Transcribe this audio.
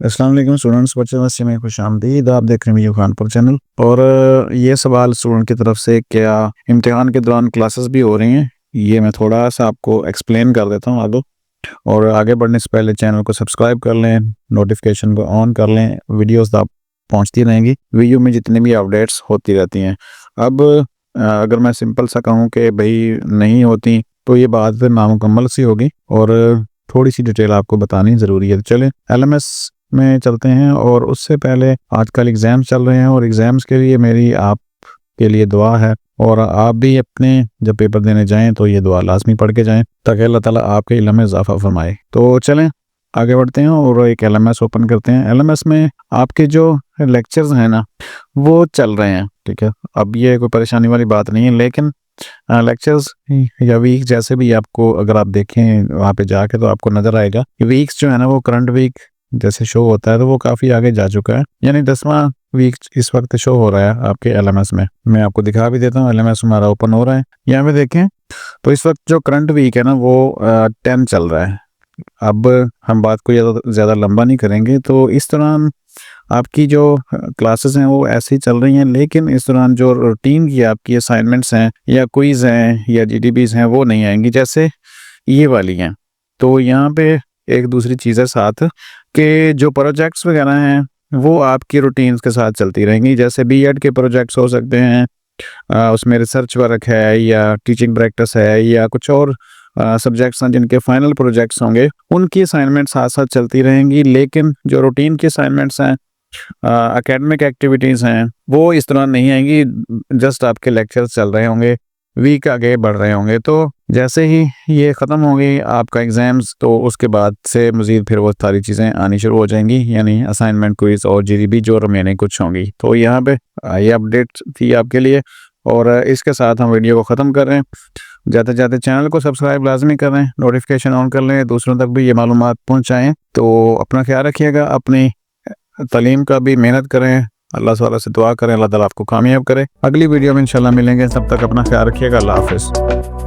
अस्सलाम वालेकुम स्टूडेंट्स, बच्चे में खुशामदीद। आप देख रहे हैं वीडियो खानपुर चैनल। और ये सवाल स्टूडेंट की तरफ से, क्या इम्तिहान के दौरान क्लासेस भी हो रही हैं, ये मैं थोड़ा सा आपको एक्सप्लेन कर देता हूँ आगे। और आगे बढ़ने से पहले चैनल को सब्सक्राइब कर लें, नोटिफिकेशन को ऑन कर लें, वीडियोस आप पहुँचती रहेंगी। वीडियो में जितनी भी अपडेट्स होती रहती हैं। अब अगर मैं सिंपल सा कहूँ कि भाई नहीं होती, तो ये बात फिर नामुकम्मल सी होगी और थोड़ी सी डिटेल आपको बतानी ज़रूरी है। चलें LMS में चलते हैं। और उससे पहले आजकल एग्ज़ाम्स चल रहे हैं और एग्ज़ाम्स के लिए मेरी आप के लिए दुआ है। और आप भी अपने जब पेपर देने जाएं तो ये दुआ लाजमी पढ़ के जाएं, ताकि अल्लाह ताला आपके इल्म में इजाफा फरमाए। तो चलें आगे बढ़ते हैं और एक LMS ओपन करते हैं। LMS में आपके जो लेक्चर्स हैं ना, वो चल रहे हैं, ठीक है। अब ये कोई परेशानी वाली बात नहीं है, लेकिन लेक्चर्स या वीक जैसे भी आपको, अगर आप देखें वहाँ पे जाके तो आपको नज़र आएगा कि वीक्स जो है ना, वो करंट वीक जैसे शो होता है तो वो काफ़ी आगे जा चुका है। यानी 10वां वीक इस वक्त शो हो रहा है आपके LMS में। मैं आपको दिखा भी देता हूँ, LMS हमारा ओपन हो रहा है। यहाँ पे देखें तो इस वक्त जो करंट वीक है ना, वो 10 चल रहा है। अब हम बात को ज़्यादा लंबा नहीं करेंगे। तो इस दौरान आपकी जो क्लासेस हैं वो ऐसे ही चल रही हैं, लेकिन इस दौरान जो रूटीन की आपकी असाइनमेंट्स हैं या क्विज़ हैं या GDBs हैं, वो नहीं आएंगी जैसे ये वाली हैं। तो यहाँ पे एक दूसरी चीज़ है साथ, कि जो प्रोजेक्ट्स वगैरह हैं वो आपकी रूटीन्स के साथ चलती रहेंगी। जैसे B.Ed के प्रोजेक्ट्स हो सकते हैं, उसमें रिसर्च वर्क है या टीचिंग प्रैक्टिस है या कुछ और सब्जेक्ट्स हैं जिनके फाइनल प्रोजेक्ट्स होंगे, उनकी असाइनमेंट साथ साथ चलती रहेंगी। लेकिन जो रूटीन की असाइनमेंट्स हैं, एकेडमिक एक्टिविटीज़ हैं, वो इस तरह नहीं आएंगी। जस्ट आपके लेक्चर्स चल रहे होंगे, वीक आगे बढ़ रहे होंगे। तो जैसे ही ये ख़त्म हो गई आपका एग्ज़ाम्स, तो उसके बाद से मज़ीद फिर वो सारी चीज़ें आनी शुरू हो जाएंगी, यानी असाइनमेंट, क्विज़ और GDB जो रिमेनिंग कुछ होंगी। तो यहाँ पे ये अपडेट थी आपके लिए और इसके साथ हम वीडियो को ख़त्म कर रहे हैं। जाते जाते चैनल को सब्सक्राइब लाजमी कर लें, नोटिफिकेशन ऑन कर लें, दूसरों तक भी ये मालूमात पहुँचाएँ। तो अपना ख्याल रखिएगा, अपनी तालीम का भी मेहनत करें, अल्लाह ताला से दुआ करें, अल्लाह ताला आपको कामयाब करे। अगली वीडियो में इंशाल्लाह मिलेंगे, तब तक अपना ख्याल रखिएगा। अल्लाह हाफ़िज़।